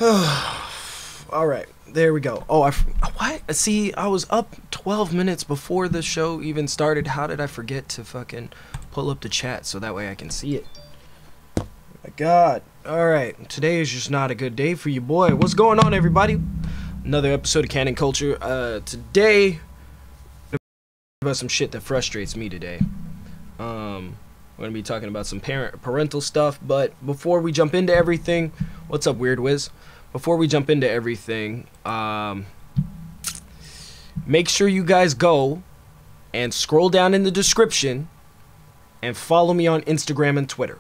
Alright, there we go. Oh, what? See, I was up 12 minutes before the show even started. How did I forget to fucking pull up the chat so that way I can see it? Oh my god. Alright, today is just not a good day for you, boy. What's going on, everybody? Another episode of Canon Culture. Today, about some shit that frustrates me today. We're gonna be talking about some parental stuff, but before we jump into everything, what's up, Weird Wiz? Before we jump into everything, make sure you guys go and scroll down in the description and follow me on Instagram and Twitter.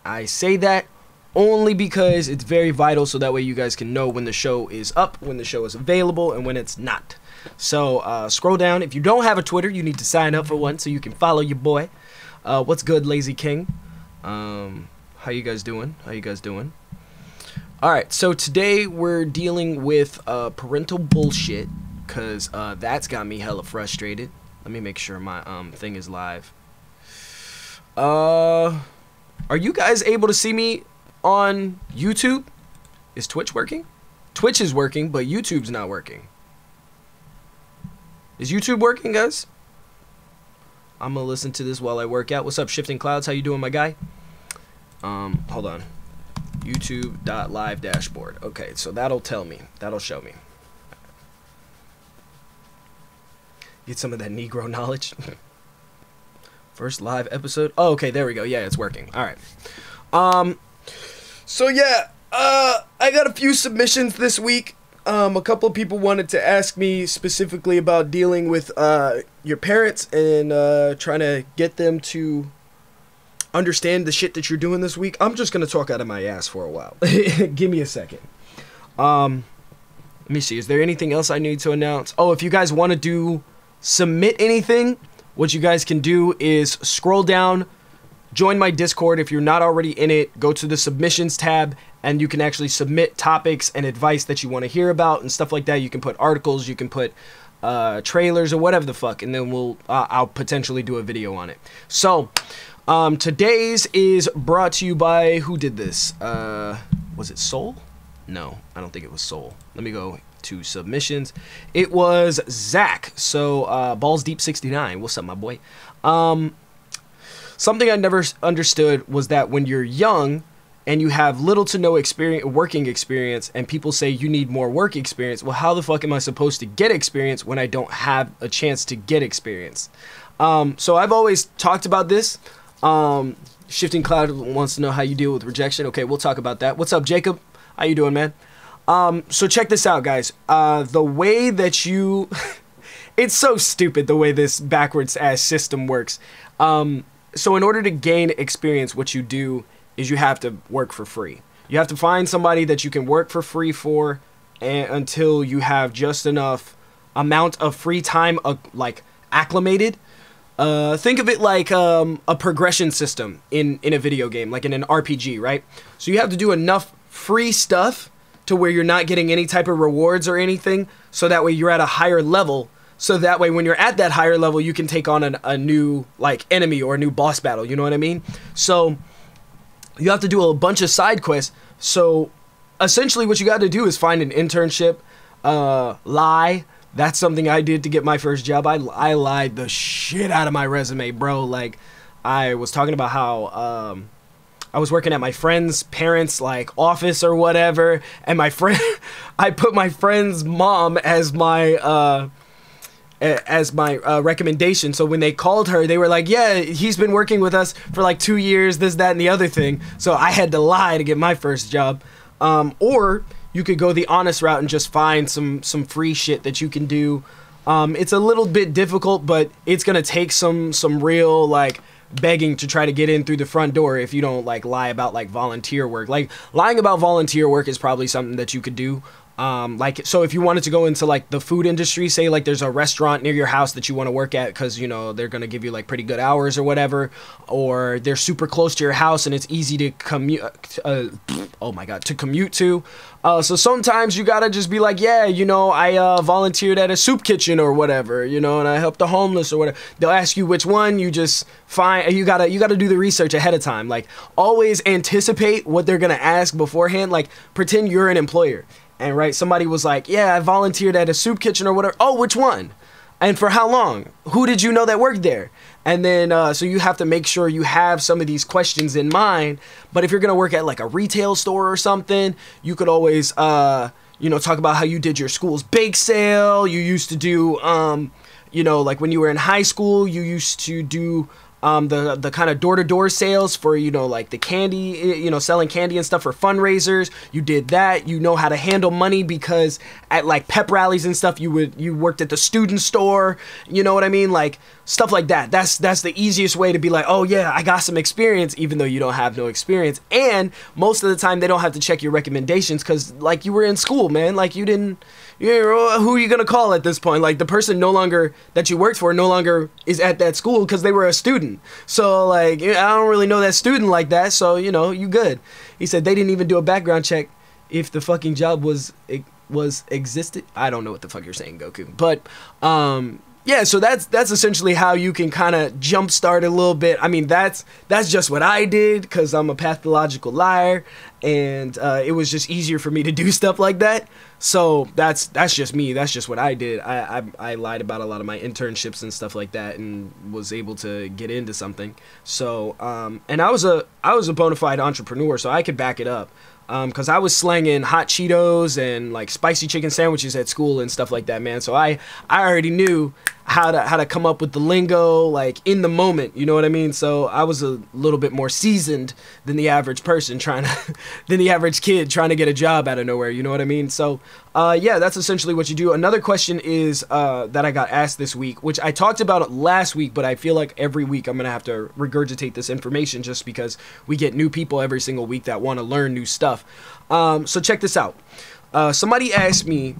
I say that only because it's very vital, so that way you guys can know when the show is up, when the show is available, and when it's not. So scroll down. If you don't have a Twitter, you need to sign up for one so you can follow your boy. What's good, Lazy King? How you guys doing? Alright, so today we're dealing with parental bullshit, because that's got me hella frustrated. Let me make sure my thing is live. Are you guys able to see me on YouTube? Is Twitch working? Twitch is working, but YouTube's not working. Is YouTube working, guys? I'm gonna listen to this while I work out. What's up, Shifting Clouds? How you doing, my guy? Hold on. YouTube.live dashboard. Okay, so that'll tell me. That'll show me. Get some of that Negro knowledge. First live episode. Oh, okay, there we go. Yeah, it's working. All right. So yeah, I got a few submissions this week. A couple of people wanted to ask me specifically about dealing with your parents and trying to get them to understand the shit that you're doing this week. I'm just gonna talk out of my ass for a while. Give me a second. Let me see. Is there anything else I need to announce? Oh, if you guys want to submit anything, what you guys can do is scroll down, join my Discord. If you're not already in it, go to the submissions tab, and you can actually submit topics and advice that you want to hear about and stuff like that. You can put articles, you can put trailers or whatever the fuck, and then I'll potentially do a video on it. So today's is brought to you by, who did this? Was it Soul? No, I don't think it was Soul. Let me go to submissions. It was Zach. So Balls Deep 69. What's up, my boy? Something I never understood was that when you're young and you have little to no working experience, and people say you need more work experience, well, how the fuck am I supposed to get experience when I don't have a chance to get experience? So I've always talked about this. Shifting Cloud wants to know how you deal with rejection. Okay, we'll talk about that. What's up, Jacob? How you doing, man? So check this out, guys. The way that you... It's so stupid the way this backwards-ass system works. So in order to gain experience, what you do is you have to work for free. You have to find somebody that you can work for free for until you have just enough amount of free time, like, acclimated. Think of it like a progression system in a video game, like in an RPG, right? So you have to do enough free stuff to where you're not getting any type of rewards or anything, so that way you're at a higher level. So that way, when you're at that higher level, you can take on a new, like, enemy or a new boss battle, you know what I mean? So, you have to do a bunch of side quests. So, essentially what you got to do is find an internship, lie. That's something I did to get my first job. I lied the shit out of my resume, bro. Like, I was talking about how, I was working at my friend's parents' like office or whatever, and my friend, I put my friend's mom as my recommendation. So when they called her, they were like, yeah, he's been working with us for like 2 years, this, that, and the other thing. So I had to lie to get my first job. Or you could go the honest route and just find some free shit that you can do. It's a little bit difficult, but it's gonna take some real, like, begging to try to get in through the front door if you don't, like, lie about, like, volunteer work. Like, lying about volunteer work is probably something that you could do. Like, so if you wanted to go into like the food industry, say like there's a restaurant near your house that you want to work at because, you know, they're going to give you like pretty good hours or whatever, or they're super close to your house and it's easy to commute, oh my God, to commute to. So sometimes you got to just be like, yeah, you know, I volunteered at a soup kitchen or whatever, you know, and I helped the homeless or whatever. They'll ask you which one, you just find, you got to do the research ahead of time. Like, always anticipate what they're going to ask beforehand. Like, pretend you're an employer. And right, somebody was like, yeah, I volunteered at a soup kitchen or whatever. Oh, which one? And for how long? Who did you know that worked there? And then, so you have to make sure you have some of these questions in mind. But if you're going to work at like a retail store or something, you could always, you know, talk about how you did your school's bake sale. You used to do, you know, like when you were in high school, you used to do the kind of door-to-door sales for, you know, like the candy, you know, selling candy and stuff for fundraisers. You did that. You know how to handle money because at like pep rallies and stuff, you worked at the student store. You know what I mean? Like stuff like that. That's the easiest way to be like, oh yeah, I got some experience, even though you don't have no experience. And most of the time they don't have to check your recommendations because like you were in school, man. Like you didn't, who are you gonna call at this point? Like the person that you worked for no longer is at that school because they were a student. So like, I don't really know that student like that. So, you know, you good. He said they didn't even do a background check if the fucking job was existed. I don't know what the fuck you're saying, Goku. But, yeah, so that's essentially how you can kind of jumpstart a little bit. I mean, that's just what I did because I'm a pathological liar, and it was just easier for me to do stuff like that. So that's just me. That's just what I did. I lied about a lot of my internships and stuff like that, and was able to get into something. So and I was a bona fide entrepreneur, so I could back it up. Because I was slanging hot Cheetos and like spicy chicken sandwiches at school and stuff like that, man. So I already knew how to come up with the lingo like in the moment, you know what I mean? So I was a little bit more seasoned than the average person than the average kid trying to get a job out of nowhere, you know what I mean? So yeah, that's essentially what you do. Another question is that I got asked this week, which I talked about last week, but I feel like every week I'm gonna have to regurgitate this information just because we get new people every single week that want to learn new stuff. So check this out. Somebody asked me,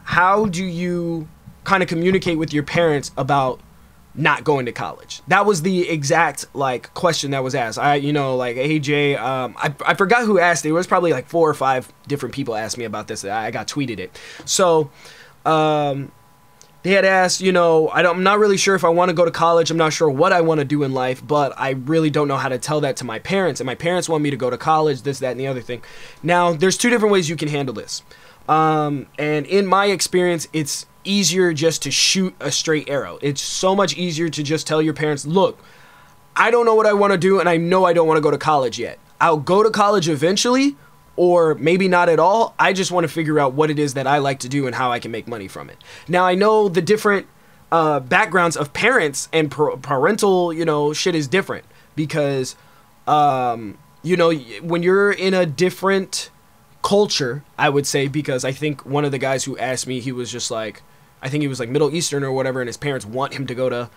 how do you kind of communicate with your parents about not going to college? That was the exact like question that was asked. You know, like, hey Jay, I forgot who asked it. It was probably like 4 or 5 different people asked me about this. I got tweeted it. So they had asked, you know, I'm not really sure if I want to go to college. I'm not sure what I want to do in life, but I really don't know how to tell that to my parents. And my parents want me to go to college, this, that, and the other thing. Now, there's 2 different ways you can handle this. And in my experience, it's easier just to shoot a straight arrow. It's so much easier to just tell your parents, look, I don't know what I want to do, and I know I don't want to go to college yet. I'll go to college eventually, or maybe not at all. I just want to figure out what it is that I like to do and how I can make money from it. Now, I know the different backgrounds of parents and parental, you know, shit is different because, you know, when you're in a different culture, I would say, because I think one of the guys who asked me, he was just like, I think he was like Middle Eastern or whatever, and his parents want him to go to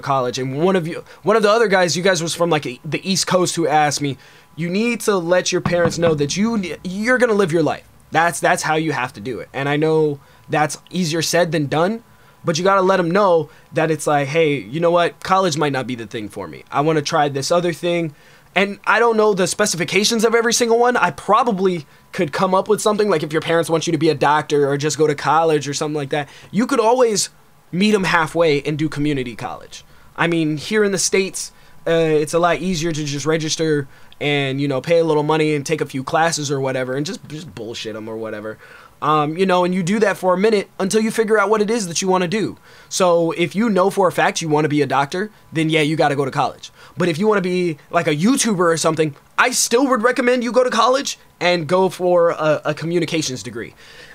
college. And one of the other guys, you guys was from like the East Coast, who asked me, you need to let your parents know that you're gonna live your life. That's how you have to do it. And I know that's easier said than done, but you gotta let them know that it's like, hey, you know what, college might not be the thing for me. I want to try this other thing. And I don't know the specifications of every single one. I probably could come up with something, like if your parents want you to be a doctor or just go to college or something like that, you could always meet them halfway and do community college. I mean, here in the States, it's a lot easier to just register and, you know, pay a little money and take a few classes or whatever and just bullshit them or whatever. You know, and you do that for a minute until you figure out what it is that you want to do. So if you know for a fact you want to be a doctor, then yeah, you got to go to college. But if you want to be like a YouTuber or something, I still would recommend you go to college and go for a communications degree.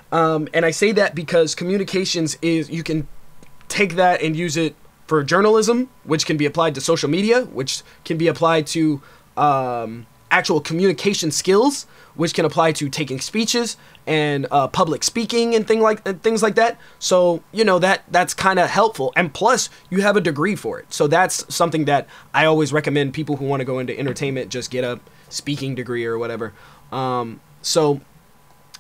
And I say that because communications is, you can take that and use it for journalism, which can be applied to social media, which can be applied to actual communication skills, which can apply to taking speeches and public speaking and things like that. So, you know, that's kind of helpful. And plus, you have a degree for it. So that's something that I always recommend people who want to go into entertainment just get a speaking degree or whatever. So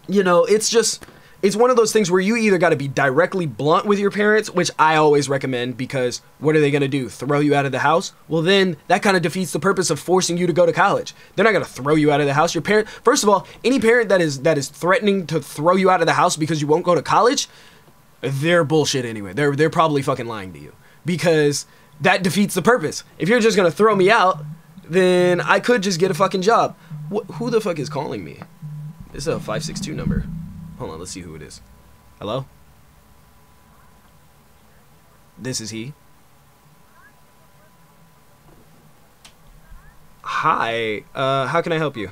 you know, it's one of those things where you either got to be directly blunt with your parents, which I always recommend, because what are they going to do? Throw you out of the house? Well, then that kind of defeats the purpose of forcing you to go to college. They're not going to throw you out of the house. Your parent, first of all, any parent that is threatening to throw you out of the house because you won't go to college, they're bullshit anyway. They're probably fucking lying to you, because that defeats the purpose. If you're just going to throw me out, then I could just get a fucking job. Who the fuck is calling me? This is a 562 number. Hold on, let's see who it is. Hello? This is he. Hi, how can I help you?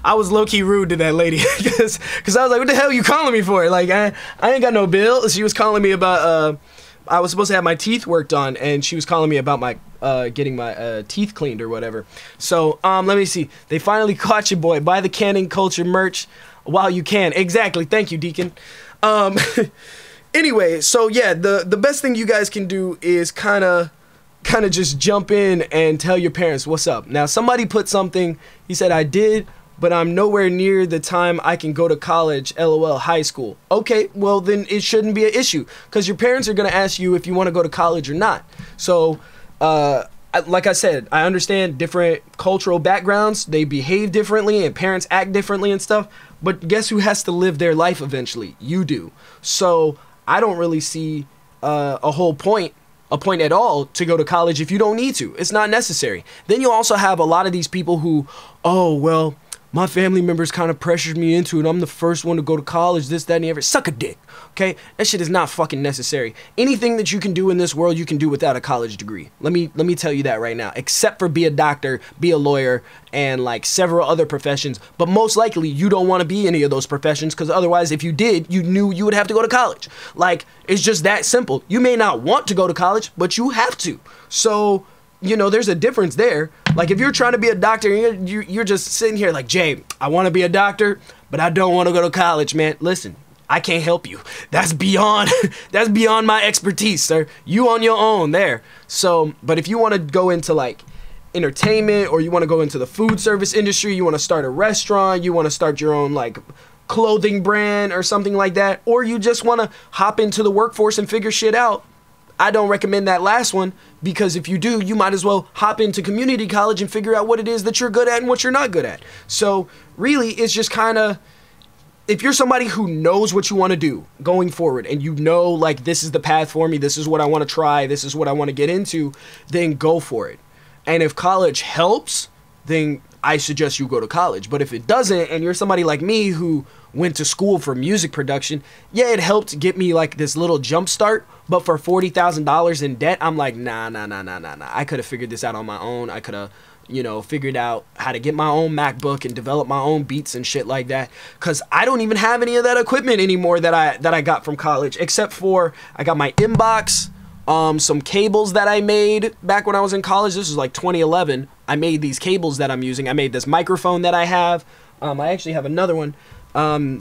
I was low-key rude to that lady because I was like, what the hell are you calling me for? Like, I ain't got no bill. She was calling me about, I was supposed to have my teeth worked on, and she was calling me about my, getting my teeth cleaned or whatever. So, let me see. They finally caught you, boy. Buy the Canon Culture merch while you can. Exactly. Thank you, Deacon. Anyway, so yeah, the best thing you guys can do is kind of just jump in and tell your parents what's up. Now, somebody put something, he said, I did, but I'm nowhere near the time I can go to college, LOL, high school. Okay, well then it shouldn't be an issue, because your parents are going to ask you if you want to go to college or not. So, like I said, I understand different cultural backgrounds, they behave differently and parents act differently and stuff, but guess who has to live their life eventually? You do. So, I don't really see a point at all to go to college if you don't need to. It's not necessary. Then you also have a lot of these people who, oh, well, my family members kind of pressured me into it. I'm the first one to go to college, this, that, and the other. Suck a dick, okay? That shit is not fucking necessary. Anything that you can do in this world, you can do without a college degree. Let me tell you that right now. Except for be a doctor, be a lawyer, and like several other professions. But most likely, you don't want to be any of those professions, because otherwise, if you did, you knew you would have to go to college. Like, it's just that simple. You may not want to go to college, but you have to. So, you know, there's a difference there. Like, if you're trying to be a doctor and you're just sitting here like, Jay, I want to be a doctor, but I don't want to go to college, man. Listen, I can't help you. That's beyond my expertise, sir. You on your own there. So, but if you want to go into like entertainment, or you want to go into the food service industry, you want to start a restaurant, you want to start your own like clothing brand or something like that, or you just want to hop into the workforce and figure shit out, I don't recommend that last one, because if you do, you might as well hop into community college and figure out what it is that you're good at and what you're not good at. So really, it's just kind of, if you're somebody who knows what you want to do going forward, and you know, like, this is the path for me, this is what I want to try, this is what I want to get into, then go for it. And if college helps, then I suggest you go to college. But if it doesn't, and you're somebody like me who went to school for music production, yeah, it helped get me like this little jump start. But for $40,000 in debt, I'm like, nah. I could have figured this out on my own. I could have, you know, figured out how to get my own MacBook and develop my own beats and shit like that. Cause I don't even have any of that equipment anymore that I got from college, except for I got my inbox, some cables that I made back when I was in college. This was like 2011. I made these cables that I'm using. I made this microphone that I have. I actually have another one.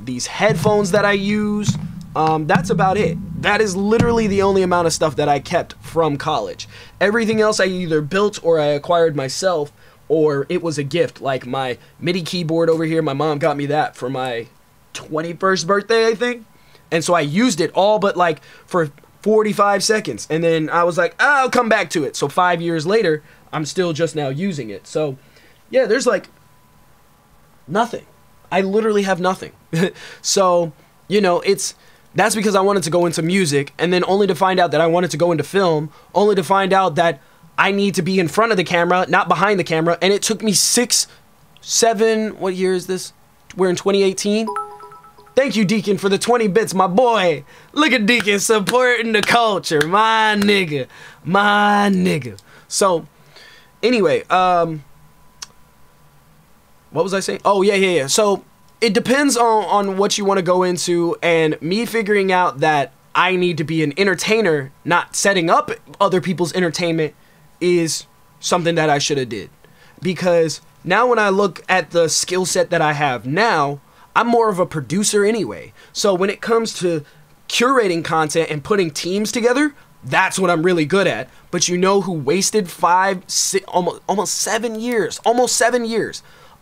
These headphones that I use. That's about it. That is literally the only amount of stuff that I kept from college. Everything else I either built or I acquired myself, or it was a gift. Like my MIDI keyboard over here, my mom got me that for my 21st birthday, I think. And so I used it all but like for 45 seconds. And then I was like, I'll come back to it. So 5 years later, I'm still just now using it. So yeah, there's like nothing. I literally have nothing. So, you know, that's because I wanted to go into music, and then only to find out that I wanted to go into film, only to find out that I need to be in front of the camera, not behind the camera. And it took me 6, 7, what year is this? We're in 2018. Thank you, Deacon, for the 20 bits, my boy. Look at Deacon supporting the culture, my nigga, my nigga. So, anyway, what was I saying? Oh, yeah. So, it depends on what you want to go into, and me figuring out that I need to be an entertainer, not setting up other people's entertainment, is something that I should have did. Because now when I look at the skill set that I have now, I'm more of a producer anyway. So when it comes to curating content and putting teams together, that's what I'm really good at. But you know who wasted 5, 6, almost 7 years,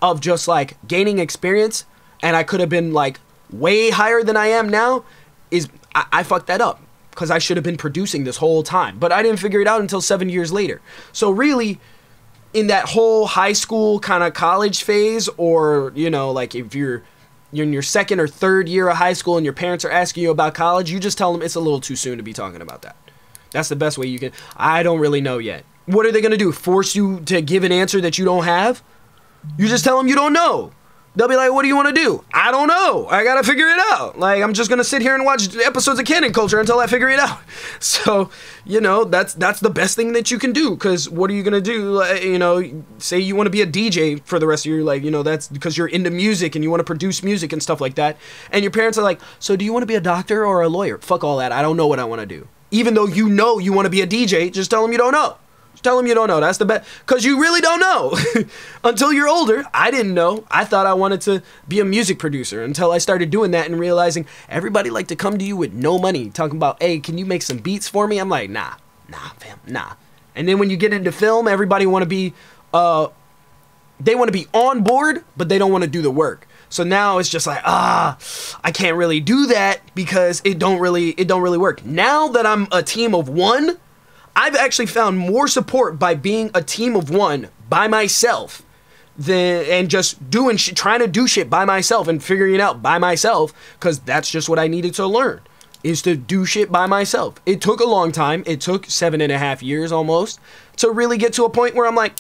of just like gaining experience, and I could have been like way higher than I am now, is I fucked that up. Because I should have been producing this whole time. But I didn't figure it out until 7 years later. So really, in that whole high school kind of college phase, or, you know, like if you're in your 2nd or 3rd year of high school and your parents are asking you about college, you just tell them it's a little too soon to be talking about that. That's the best way you can. I don't really know yet. What are they going to do? Force you to give an answer that you don't have? You just tell them you don't know. They'll be like, what do you want to do? I don't know. I got to figure it out. Like, I'm just going to sit here and watch episodes of Canon Culture until I figure it out. So, you know, that's the best thing that you can do. Because what are you going to do? You know, say you want to be a DJ for the rest of your life. You know, that's because you're into music and you want to produce music and stuff like that. And your parents are like, so do you want to be a doctor or a lawyer? Fuck all that. I don't know what I want to do. Even though you know you want to be a DJ, just tell them you don't know. Tell them you don't know. That's the best. Because you really don't know. Until you're older. I didn't know. I thought I wanted to be a music producer until I started doing that and realizing everybody like to come to you with no money. Talking about, hey, can you make some beats for me? I'm like, nah, fam, nah. And then when you get into film, everybody want to be, they want to be on board, but they don't want to do the work. So now it's just like, I can't really do that because it don't really work. Now that I'm a team of one, I've actually found more support by being a team of one by myself and just trying to do shit by myself and figuring it out by myself, because that's just what I needed to learn, is to do shit by myself. It took a long time. It took 7.5 years almost to really get to a point where I'm like,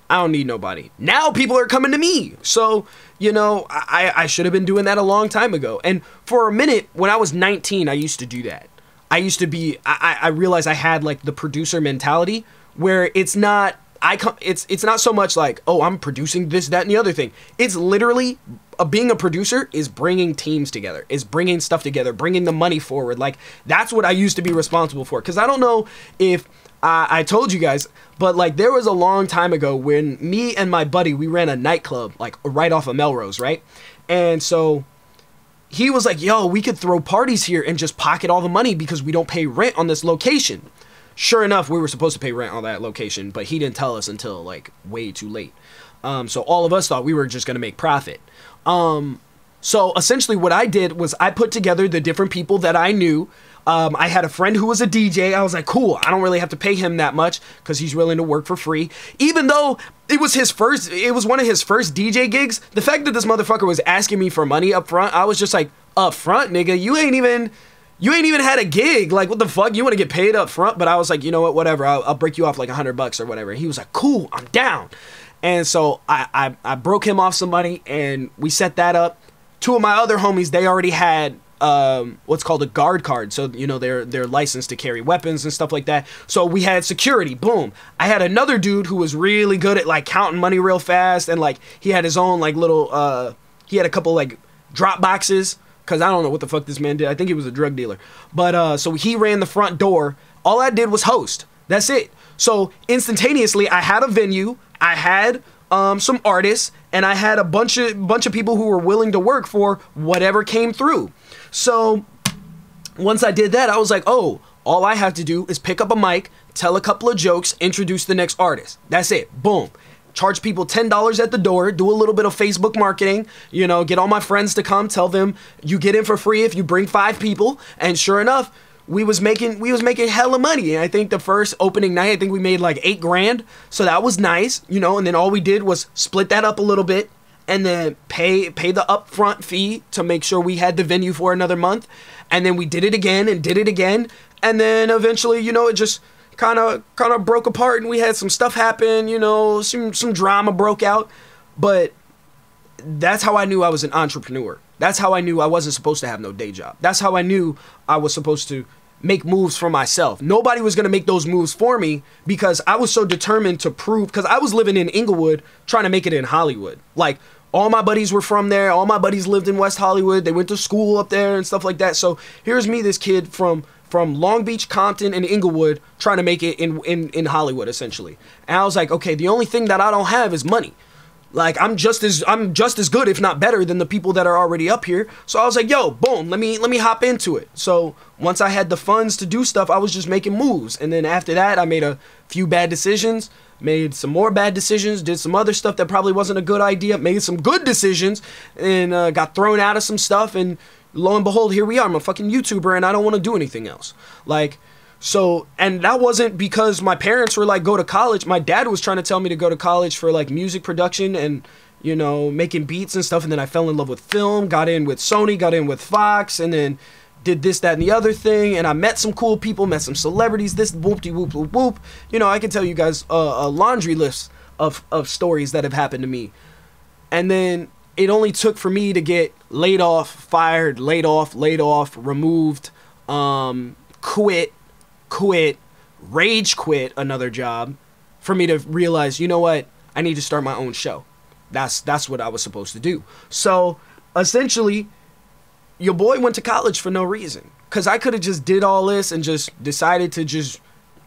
I don't need nobody. Now people are coming to me. So, you know, I should have been doing that a long time ago. And for a minute, when I was 19, I used to do that. I used to be, I realized I had like the producer mentality where it's not, it's not so much like, oh, I'm producing this, that, and the other thing. It's literally, being a producer is bringing teams together, is bringing stuff together, bringing the money forward. Like, that's what I used to be responsible for. Because I don't know if I told you guys, but like there was a long time ago when me and my buddy, we ran a nightclub like right off of Melrose, right? And so he was like, yo, we could throw parties here and just pocket all the money because we don't pay rent on this location. Sure enough, we were supposed to pay rent on that location, but he didn't tell us until like way too late. So all of us thought we were just going to make profit. So essentially what I did was I put together the different people that I knew I had a friend who was a DJ. I was like, cool, I don't really have to pay him that much because he's willing to work for free. Even though it was one of his first DJ gigs, the fact that this motherfucker was asking me for money up front, I was just like, up front, nigga, you ain't even had a gig. Like, what the fuck? You want to get paid up front? But I was like, you know what, whatever. I'll break you off like $100 or whatever. And he was like, cool, I'm down. And so I broke him off some money and we set that up. Two of my other homies, they already had what's called a guard card. So, you know, they're licensed to carry weapons and stuff like that. So we had security. Boom. I had another dude who was really good at like counting money real fast. And like he had his own like little, he had a couple like drop boxes. Because I don't know what the fuck this man did. I think he was a drug dealer. But so he ran the front door. All I did was host. That's it. So instantaneously, I had a venue. I had some artists. And I had a bunch of people who were willing to work for whatever came through. So once I did that, I was like, oh, all I have to do is pick up a mic, tell a couple of jokes, introduce the next artist. That's it. Boom. Charge people $10 at the door, do a little bit of Facebook marketing, you know, get all my friends to come, tell them you get in for free if you bring 5 people. And sure enough, we was making hella money. And I think the first opening night, I think we made like $8 grand. So that was nice, you know, and then all we did was split that up a little bit and then pay the upfront fee to make sure we had the venue for another month. And then we did it again and did it again. And then eventually, you know, it just kind of broke apart and we had some stuff happen, you know, some drama broke out. But that's how I knew I was an entrepreneur. That's how I knew I wasn't supposed to have no day job. That's how I knew I was supposed to make moves for myself. Nobody was going to make those moves for me because I was so determined to prove, because I was living in Inglewood trying to make it in Hollywood. Like, all my buddies were from there. All my buddies lived in West Hollywood. They went to school up there and stuff like that. So here's me, this kid from Long Beach, Compton, and Inglewood trying to make it in Hollywood, essentially. And I was like, okay, the only thing that I don't have is money. Like, I'm just as good, if not better, than the people that are already up here. So I was like, yo, boom, let me hop into it. So once I had the funds to do stuff, I was just making moves. And then after that, I made a few bad decisions, made some more bad decisions, did some other stuff that probably wasn't a good idea, made some good decisions, and got thrown out of some stuff. And lo and behold, here we are. I'm a fucking YouTuber, and I don't want to do anything else. Like, so, and that wasn't because my parents were like, go to college. My dad was trying to tell me to go to college for like music production and, you know, making beats and stuff. And then I fell in love with film, got in with Sony, got in with Fox, and then did this, that, and the other thing. And I met some cool people, met some celebrities, this whoop-de whoop whoop whoop. You know, I can tell you guys a laundry list of stories that have happened to me. And then it only took for me to get laid off, fired, laid off, removed, quit, rage quit another job for me to realize, you know what, I need to start my own show. That's what I was supposed to do. So essentially, your boy went to college for no reason, because I could have just did all this and just decided to just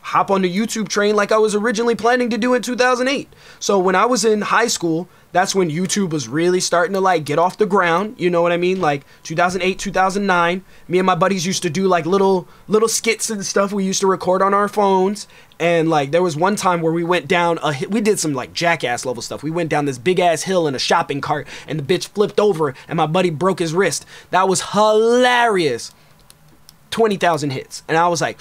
hop on the YouTube train like I was originally planning to do in 2008. So when I was in high school, that's when YouTube was really starting to like get off the ground. You know what I mean? Like 2008, 2009, me and my buddies used to do like little skits and stuff we used to record on our phones. And like there was one time where we went down we did some like jackass level stuff. We went down this big ass hill in a shopping cart and the bitch flipped over and my buddy broke his wrist. That was hilarious. 20,000 hits. And I was like,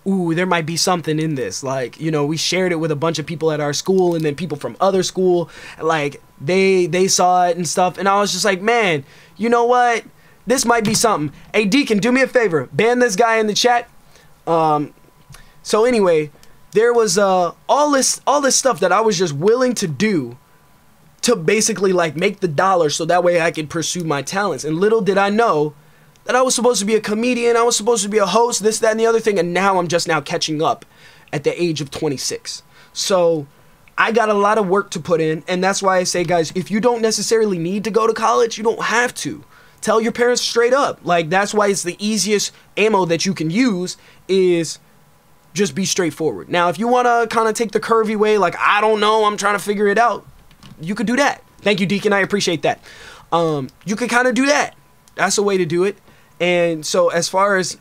ooh, there might be something in this. Like, you know, we shared it with a bunch of people at our school and then people from other school. Like, they saw it and stuff. And I was just like, man, you know what? This might be something. Hey, Deacon, do me a favor. Ban this guy in the chat. So anyway, there was all this stuff that I was just willing to do to basically like make the dollar so that way I could pursue my talents. And little did I know that I was supposed to be a comedian, I was supposed to be a host, this, that, and the other thing, and now I'm just now catching up at the age of 26. So I got a lot of work to put in, and that's why I say, guys, if you don't necessarily need to go to college, you don't have to. Tell your parents straight up. Like, that's why it's the easiest ammo that you can use is just be straightforward. Now, if you want to kind of take the curvy way, like, I don't know, I'm trying to figure it out, you could do that. Thank you, Deacon, I appreciate that. You could kind of do that. That's a way to do it. And so as far as,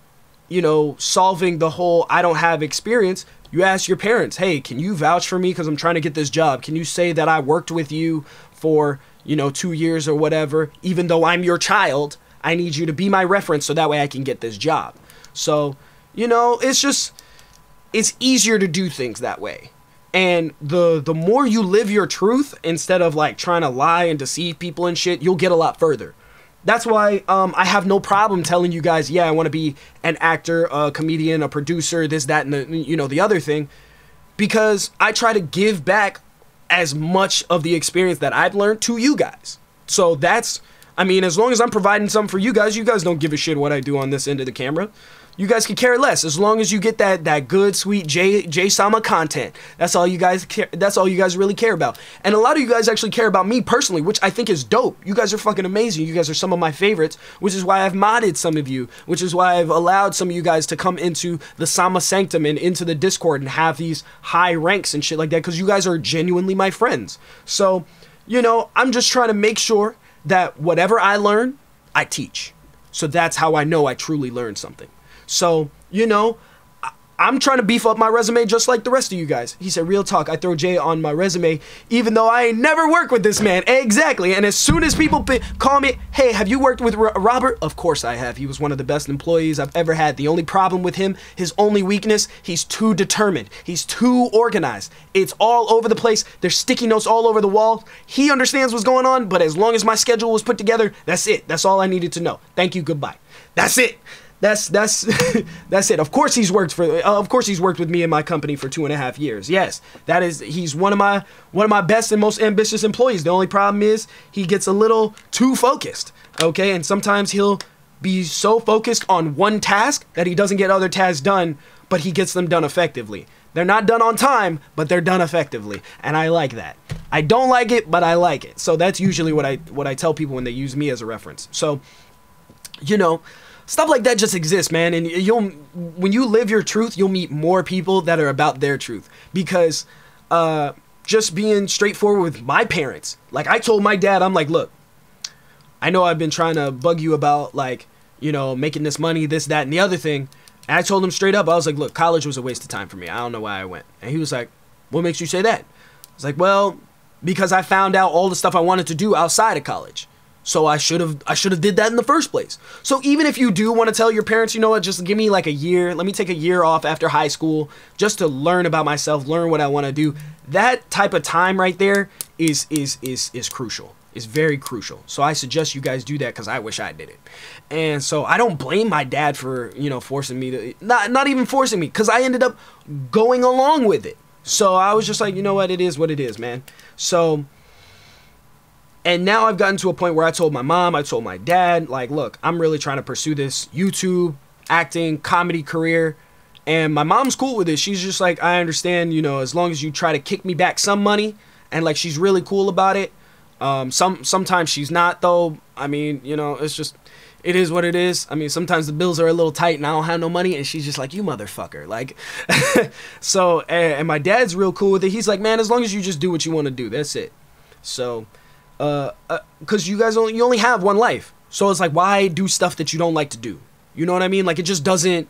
you know, solving the whole I don't have experience, you ask your parents, hey, can you vouch for me because I'm trying to get this job? Can you say that I worked with you for, you know, 2 years or whatever? Even though I'm your child, I need you to be my reference so that way I can get this job. So, you know, it's easier to do things that way. And the more you live your truth instead of like trying to lie and deceive people and shit, you'll get a lot further. That's why I have no problem telling you guys, yeah, I want to be an actor, a comedian, a producer, this, that, and the other thing, because I try to give back as much of the experience that I've learned to you guys. So that's, I mean, as long as I'm providing something for you guys don't give a shit what I do on this end of the camera. You guys could care less as long as you get that good, sweet JustJaySama content. That's all you guys care. That's all you guys really care about. And a lot of you guys actually care about me personally, which I think is dope. You guys are fucking amazing. You guys are some of my favorites, which is why I've modded some of you, which is why I've allowed some of you guys to come into the Sama Sanctum and into the Discord and have these high ranks and shit like that, because you guys are genuinely my friends. So, you know, I'm just trying to make sure that whatever I learn, I teach. So that's how I know I truly learned something. So, you know, I'm trying to beef up my resume just like the rest of you guys. He said, real talk, I throw Jay on my resume even though I ain't never worked with this man. Exactly. And as soon as people call me, hey, have you worked with Robert? Of course I have. He was one of the best employees I've ever had. The only problem with him, his only weakness, he's too determined. He's too organized. It's all over the place. There's sticky notes all over the wall. He understands what's going on, but as long as my schedule was put together, that's it. That's all I needed to know. Thank you. Goodbye. That's it. That's that's it. Of course he's worked with me in my company for 2.5 years. Yes, he's one of my best and most ambitious employees. The only problem is he gets a little too focused. Okay, and sometimes he'll be so focused on one task that he doesn't get other tasks done, but he gets them done effectively. They're not done on time, but they're done effectively, and I like that. I don't like it, but I like it. So that's usually what I tell people when they use me as a reference. So, you know, stuff like that just exists, man, and when you live your truth, you'll meet more people that are about their truth. Because just being straightforward with my parents, like I told my dad, I'm like, look, I know I've been trying to bug you about, like, you know, making this money, this, that, and the other thing. And I told him straight up, I was like, look, college was a waste of time for me. I don't know why I went. And he was like, what makes you say that? I was like, well, because I found out all the stuff I wanted to do outside of college. So I should have did that in the first place. So even if you do want to tell your parents, you know what, just give me like a year. Let me take a year off after high school just to learn about myself, learn what I want to do. That type of time right there is crucial. It's very crucial. So I suggest you guys do that because I wish I did it. And so I don't blame my dad for, you know, forcing me to, not even forcing me, because I ended up going along with it. So I was just like, you know what, it is what it is, man. So, and now I've gotten to a point where I told my mom, I told my dad, like, look, I'm really trying to pursue this YouTube, acting, comedy career. And my mom's cool with it. She's just like, I understand, you know, as long as you try to kick me back some money. And like, she's really cool about it. Sometimes she's not, though. I mean, you know, it's just, it is what it is. I mean, sometimes the bills are a little tight and I don't have no money. And she's just like, you motherfucker. Like, so, and my dad's real cool with it. He's like, man, as long as you just do what you want to do, that's it. So, because you guys only have one life. So it's like, why do stuff that you don't like to do? You know what I mean? Like, it just doesn't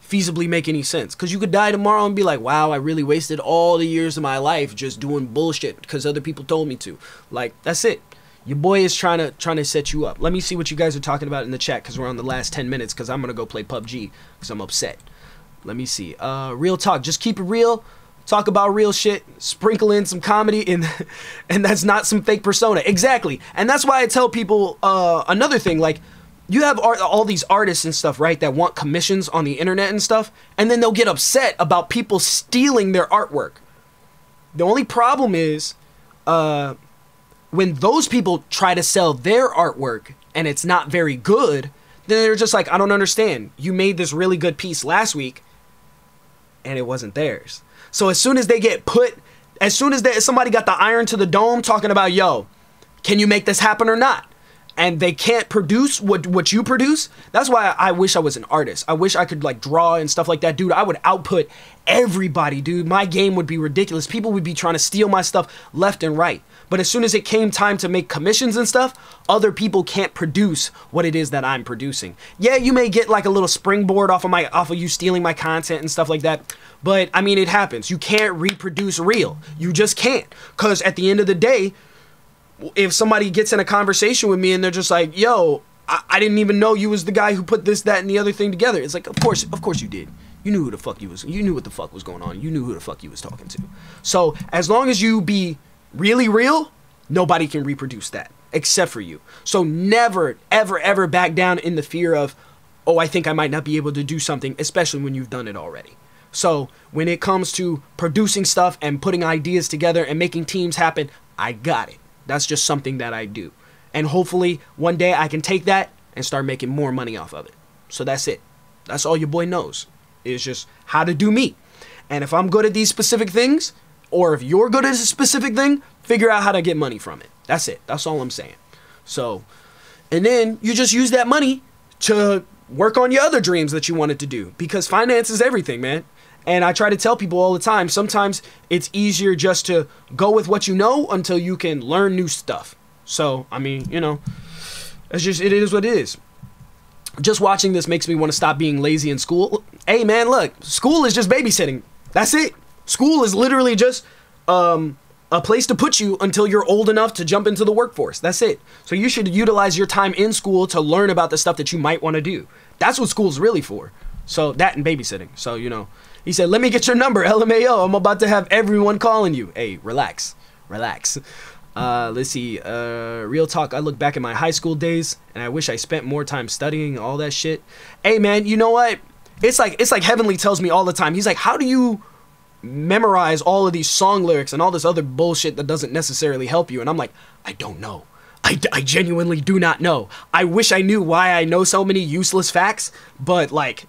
feasibly make any sense. Because you could die tomorrow and be like, wow, I really wasted all the years of my life just doing bullshit because other people told me to. Like, that's it. Your boy is trying to set you up. Let me see what you guys are talking about in the chat, because we're on the last 10 minutes, because I'm going to go play PUBG because I'm upset. Let me see. Real talk. Just keep it real. Talk about real shit. Sprinkle in some comedy, and that's not some fake persona. Exactly. And that's why I tell people another thing, like, you have all these artists and stuff, right, that want commissions on the internet and stuff, and then they'll get upset about people stealing their artwork. The only problem is when those people try to sell their artwork and it's not very good, then they're just like, I don't understand. You made this really good piece last week and it wasn't theirs. So as soon as they get somebody got the iron to the dome talking about, yo, can you make this happen or not? And they can't produce what you produce. That's why I wish I was an artist. I wish I could like draw and stuff like that. Dude, I would output everybody, dude. My game would be ridiculous. People would be trying to steal my stuff left and right. But as soon as it came time to make commissions and stuff, other people can't produce what it is that I'm producing. Yeah, you may get like a little springboard off of you stealing my content and stuff like that. But I mean, it happens. You can't reproduce real. You just can't. Because at the end of the day, if somebody gets in a conversation with me and they're just like, yo, I didn't even know you was the guy who put this, that, and the other thing together. It's like, of course you did. You knew who the fuck you was. You knew what the fuck was going on. You knew who the fuck you was talking to. So as long as you be really real, nobody can reproduce that except for you. So never, ever, ever back down in the fear of, oh, I think I might not be able to do something, especially when you've done it already. So when it comes to producing stuff and putting ideas together and making teams happen, I got it. That's just something that I do. And hopefully one day I can take that and start making more money off of it. So that's it. That's all your boy knows. Is just how to do me. And if I'm good at these specific things, or if you're good at a specific thing, figure out how to get money from it. That's it. That's all I'm saying. So, and then you just use that money to work on your other dreams that you wanted to do, because finance is everything, man. And I try to tell people all the time, sometimes it's easier just to go with what you know until you can learn new stuff. So, I mean, you know, it's just, it is what it is. Just watching this makes me want to stop being lazy in school. Hey, man, look, school is just babysitting. That's it. School is literally just a place to put you until you're old enough to jump into the workforce. That's it. So you should utilize your time in school to learn about the stuff that you might want to do. That's what school's really for. So that and babysitting. So, you know, he said, let me get your number, LMAO. I'm about to have everyone calling you. Hey, relax. Relax. Let's see, real talk, I look back at my high school days and I wish I spent more time studying all that shit. Hey man, you know what? It's like Heavenly tells me all the time. He's like, how do you memorize all of these song lyrics and all this other bullshit that doesn't necessarily help you? And I'm like, I don't know. I genuinely do not know. I wish I knew why I know so many useless facts, but like,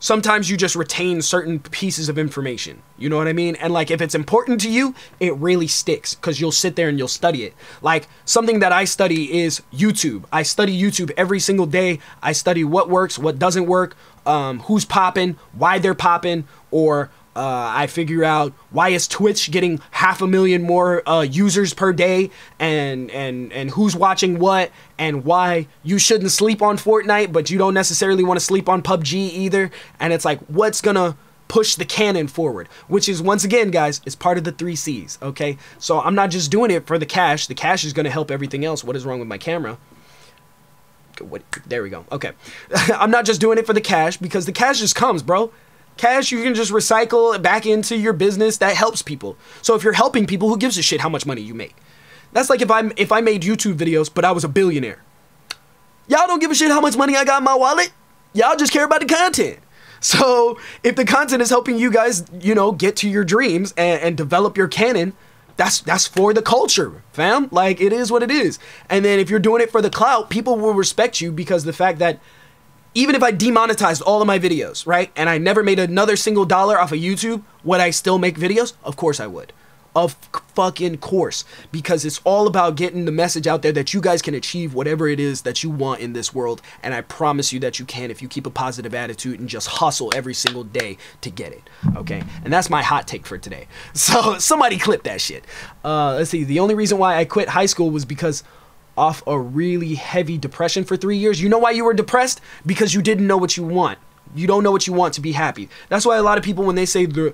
sometimes you just retain certain pieces of information. You know what I mean? And like, if it's important to you, it really sticks because you'll sit there and you'll study it. Like, something that I study is YouTube. I study YouTube every single day. I study what works, what doesn't work, who's popping, why they're popping, or I figure out why is Twitch getting 500,000 more users per day, and who's watching what, and why you shouldn't sleep on Fortnite, but you don't necessarily want to sleep on PUBG either. And it's like, what's gonna push the Canon forward, which is, once again, guys, it's part of the 3 C's, okay? So I'm not just doing it for the cash. The cash is gonna help everything else. What is wrong with my camera? There we go. Okay. I'm not just doing it for the cash, because the cash just comes, bro. Cash you can just recycle back into your business. That helps people. So if you're helping people, who gives a shit how much money you make? That's like if I made YouTube videos but I was a billionaire. Y'all don't give a shit how much money I got in my wallet. Y'all just care about the content. So if the content is helping you guys, you know, get to your dreams and develop your Canon, that's for the culture, fam. Like, it is what it is. And then if you're doing it for the clout, people will respect you, because the fact that even if I demonetized all of my videos, right, and I never made another single dollar off of YouTube, would I still make videos? Of course I would. Of fucking course. Because it's all about getting the message out there that you guys can achieve whatever it is that you want in this world. And I promise you that you can if you keep a positive attitude and just hustle every single day to get it. Okay? And that's my hot take for today. So somebody clip that shit. Let's see. The only reason why I quit high school was because off a really heavy depression for 3 years. You know why you were depressed? Because you didn't know what you want. You don't know what you want to be happy. That's why a lot of people, when they say the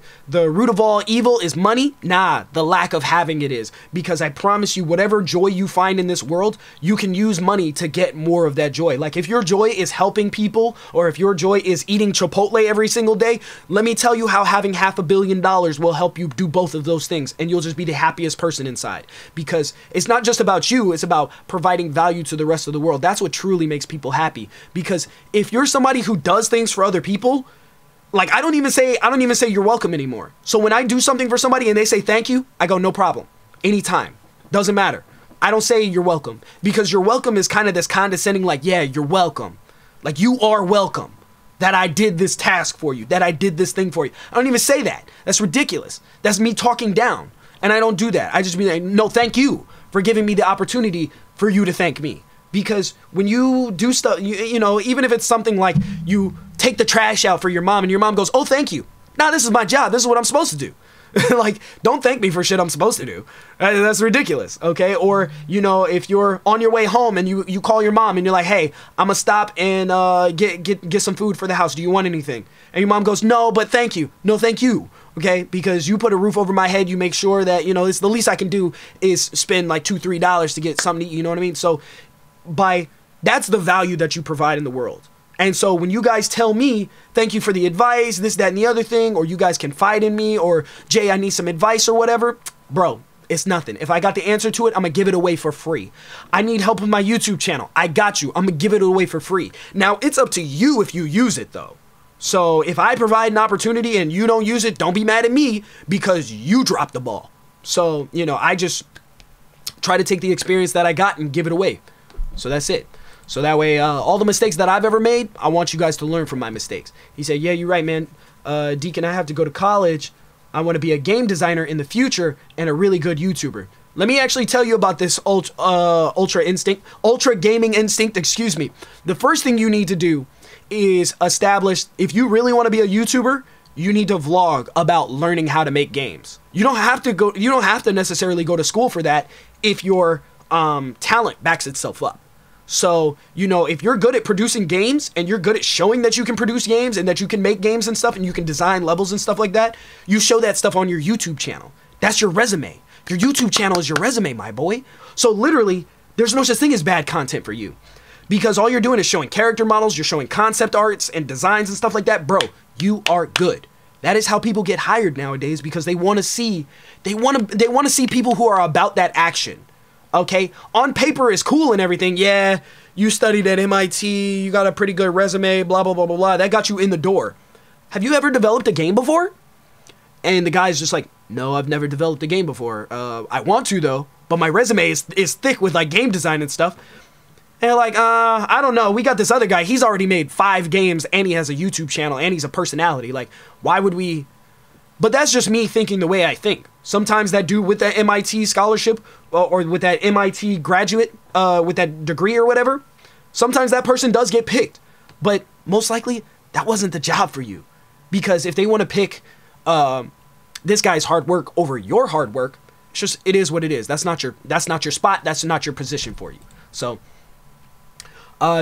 root of all evil is money, nah, the lack of having it is. Because I promise you, whatever joy you find in this world, you can use money to get more of that joy. Like, if your joy is helping people, or if your joy is eating Chipotle every single day, let me tell you how having $500 million will help you do both of those things, and you'll just be the happiest person inside. Because it's not just about you, it's about providing value to the rest of the world. That's what truly makes people happy. Because if you're somebody who does things for other people, like, I don't even say you're welcome anymore. So when I do something for somebody and they say thank you, I go, no problem, anytime, doesn't matter. I don't say you're welcome, because you're welcome is kind of this condescending, like, yeah, you're welcome, like, you are welcome that I did this task for you, that I did this thing for you. I don't even say that. That's ridiculous. That's me talking down, and I don't do that. I just be like, no, thank you for giving me the opportunity for you to thank me. Because when you do stuff, you know, even if it's something like you take the trash out for your mom and your mom goes, oh, thank you. Nah, this is my job. This is what I'm supposed to do. Like, don't thank me for shit I'm supposed to do. That's ridiculous, okay? Or, you know, if you're on your way home and you call your mom and you're like, hey, I'm gonna stop and get some food for the house. Do you want anything? And your mom goes, no, but thank you. No, thank you. Okay, because you put a roof over my head, you make sure that, you know, it's the least I can do is spend like $2-3 to get something to eat, you know what I mean? So by That's the value that you provide in the world. And so when you guys tell me, thank you for the advice, this, that, and the other thing, or you guys confide in me, or Jay, I need some advice or whatever, bro, it's nothing. If I got the answer to it, I'm gonna give it away for free. I need help with my YouTube channel. I got you. I'm gonna give it away for free. Now, it's up to you if you use it, though. So if I provide an opportunity and you don't use it, don't be mad at me because you dropped the ball. So, you know, I just try to take the experience that I got and give it away. So that's it. So that way, all the mistakes that I've ever made, I want you guys to learn from my mistakes. He said, yeah, you're right, man. Deacon, I have to go to college. I want to be a game designer in the future and a really good YouTuber. Let me actually tell you about this ultra gaming instinct, excuse me. The first thing you need to do is establish, if you really want to be a YouTuber, you need to vlog about learning how to make games. You don't have to necessarily go to school for that if your talent backs itself up. So, you know, if you're good at producing games and you're good at showing that you can produce games and that you can make games and stuff and you can design levels and stuff like that, you show that stuff on your YouTube channel. That's your resume. Your YouTube channel is your resume, my boy. So literally, there's no such thing as bad content for you. Because all you're doing is showing character models, you're showing concept arts and designs and stuff like that. Bro, you are good. That is how people get hired nowadays, because they want to see people who are about that action. Okay, on paper is cool and everything. Yeah, you studied at MIT, you got a pretty good resume, blah, blah, blah, blah, blah. That got you in the door. Have you ever developed a game before? And the guy's just like, no, I've never developed a game before. I want to, though, but my resume is thick with, like, game design and stuff. And they're like, I don't know. We got this other guy. He's already made 5 games, and he has a YouTube channel, and he's a personality. Like, why would we... But that's just me thinking the way I think. Sometimes that dude with that MIT scholarship or with that MIT graduate with that degree or whatever, sometimes that person does get picked. But most likely, that wasn't the job for you. Because if they want to pick this guy's hard work over your hard work, it's just, it is what it is. That's not your spot. That's not your position for you. So,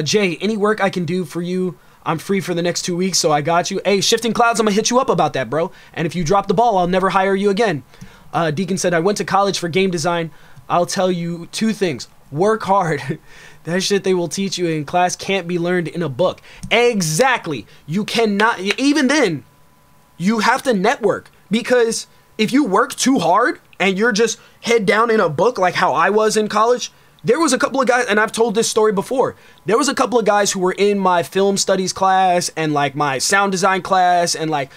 Jay, any work I can do for you? I'm free for the next 2 weeks, so I got you. Hey, Shifting Clouds, I'm gonna hit you up about that, bro. And if you drop the ball, I'll never hire you again. Deacon said, I went to college for game design. I'll tell you 2 things. Work hard. That shit they will teach you in class can't be learned in a book. Exactly. You cannot, even then, you have to network. Because if you work too hard and you're just head down in a book like how I was in college, there was a couple of guys, and I've told this story before, there was a couple of guys who were in my film studies class and like my sound design class and like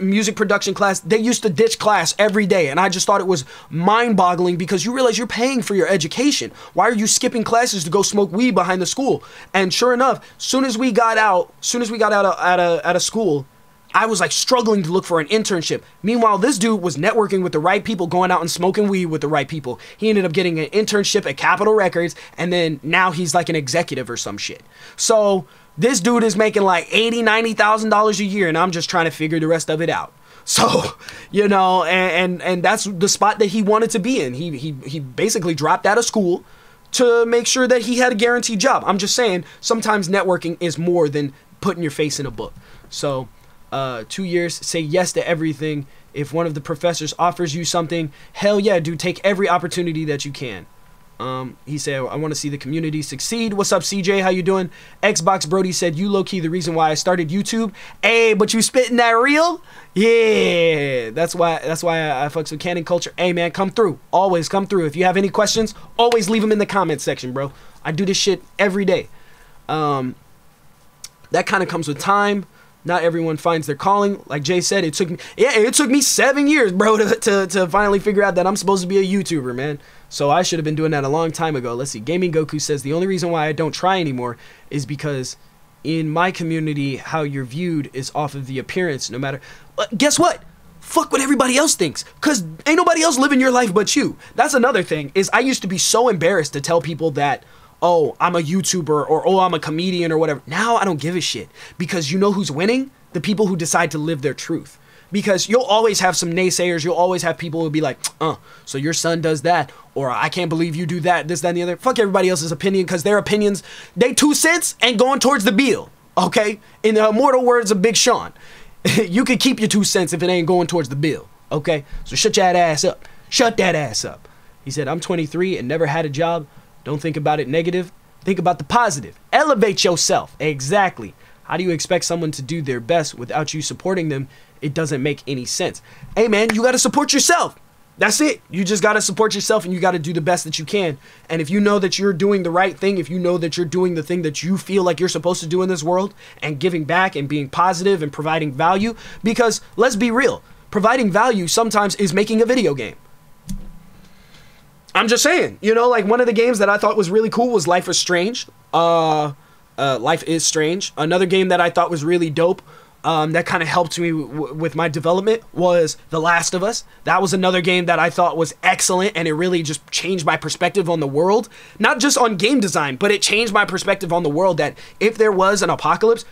music production class. They used to ditch class every day, and I just thought it was mind-boggling, because you realize you're paying for your education. Why are you skipping classes to go smoke weed behind the school? And sure enough, soon as we got out of school, I was like struggling to look for an internship. Meanwhile, this dude was networking with the right people, going out and smoking weed with the right people. He ended up getting an internship at Capitol Records, and then now he's like an executive or some shit. So this dude is making like $80,000, $90,000 a year, and I'm just trying to figure the rest of it out. So, you know, and that's the spot that he wanted to be in. He basically dropped out of school to make sure that he had a guaranteed job. I'm just saying, sometimes networking is more than putting your face in a book. So 2 years, say yes to everything. If one of the professors offers you something, hell yeah, dude, take every opportunity that you can. He said, I want to see the community succeed. What's up, CJ? How you doing? Xbox Brody said, you low-key the reason why I started YouTube. Hey, but you spitting that real? Yeah, that's why I fucks with Canon culture. Hey, man, come through. Always come through. If you have any questions, always leave them in the comment section, bro. I do this shit every day. That kind of comes with time. Not everyone finds their calling. Like Jay said, it took me 7 years, bro, to finally figure out that I'm supposed to be a YouTuber, man. So I should have been doing that a long time ago. Let's see. Gaming Goku says, the only reason why I don't try anymore is because in my community, how you're viewed is off of the appearance, no matter... guess what? Fuck what everybody else thinks, because ain't nobody else living your life but you. That's another thing, is I used to be so embarrassed to tell people that, oh, I'm a YouTuber, or oh, I'm a comedian, or whatever. Now I don't give a shit, because you know who's winning? The people who decide to live their truth. Because you'll always have some naysayers, you'll always have people who'll be like, so your son does that, or I can't believe you do that, this, that, and the other. Fuck everybody else's opinion, because their opinions, they 2 cents ain't going towards the bill, okay? In the immortal words of Big Sean, you can keep your 2 cents if it ain't going towards the bill, okay? So shut that ass up. Shut that ass up. He said, I'm 23 and never had a job. Don't think about it negative. Think about the positive. Elevate yourself. Exactly. How do you expect someone to do their best without you supporting them? It doesn't make any sense. Hey man, you got to support yourself. That's it. You just got to support yourself, and you got to do the best that you can. And if you know that you're doing the right thing, if you know that you're doing the thing that you feel like you're supposed to do in this world, and giving back and being positive and providing value, because let's be real, providing value sometimes is making a video game. I'm just saying, you know, like one of the games that I thought was really cool was Life is Strange. Life is Strange. Another game that I thought was really dope, that kind of helped me with my development, was The Last of Us. That was another game that I thought was excellent, and it really just changed my perspective on the world. Not just on game design, but it changed my perspective on the world, that if there was an apocalypse,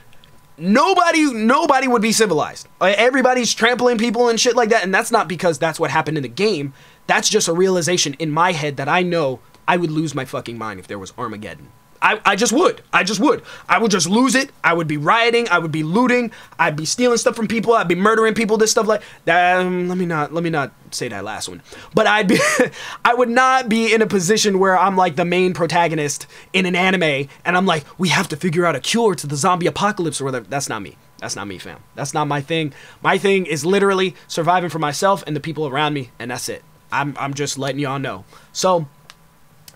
nobody would be civilized. Everybody's trampling people and shit like that, and that's not because that's what happened in the game. That's just a realization in my head that I know I would lose my fucking mind if there was Armageddon. I just would. I would just lose it. I would be rioting. I would be looting. I'd be stealing stuff from people. I'd be murdering people. This stuff like that. Let me not say that last one. But I would not be in a position where I'm like the main protagonist in an anime, and I'm like, we have to figure out a cure to the zombie apocalypse or whatever. That's not me. That's not me, fam. That's not my thing. My thing is literally surviving for myself and the people around me, and that's it. I'm just letting y'all know. So.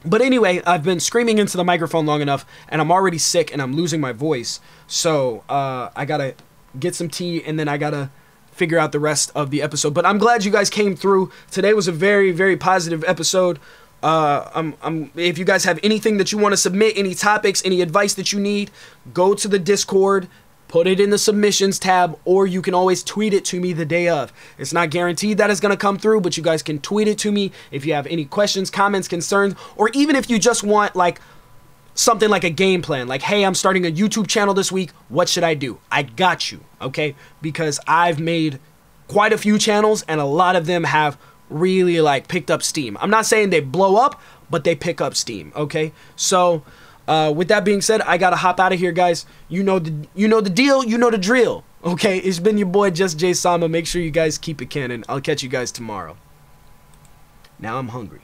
But anyway, I've been screaming into the microphone long enough, and I'm already sick, and I'm losing my voice. So I gotta get some tea, and then I gotta figure out the rest of the episode. But I'm glad you guys came through. Today was a very, very positive episode. If you guys have anything that you want to submit, any topics, any advice that you need, go to the Discord. Put it in the submissions tab, or you can always tweet it to me the day of. It's not guaranteed that it's going to come through, but you guys can tweet it to me if you have any questions, comments, concerns, or even if you just want like something like a game plan. Like, hey, I'm starting a YouTube channel this week. What should I do? I got you, okay? Because I've made quite a few channels, and a lot of them have really like picked up steam. I'm not saying they blow up, but they pick up steam, okay? So with that being said, I gotta hop out of here, guys. You know the deal, you know the drill. Okay, it's been your boy JustJaySama. Make sure you guys keep it canon. I'll catch you guys tomorrow. Now I'm hungry.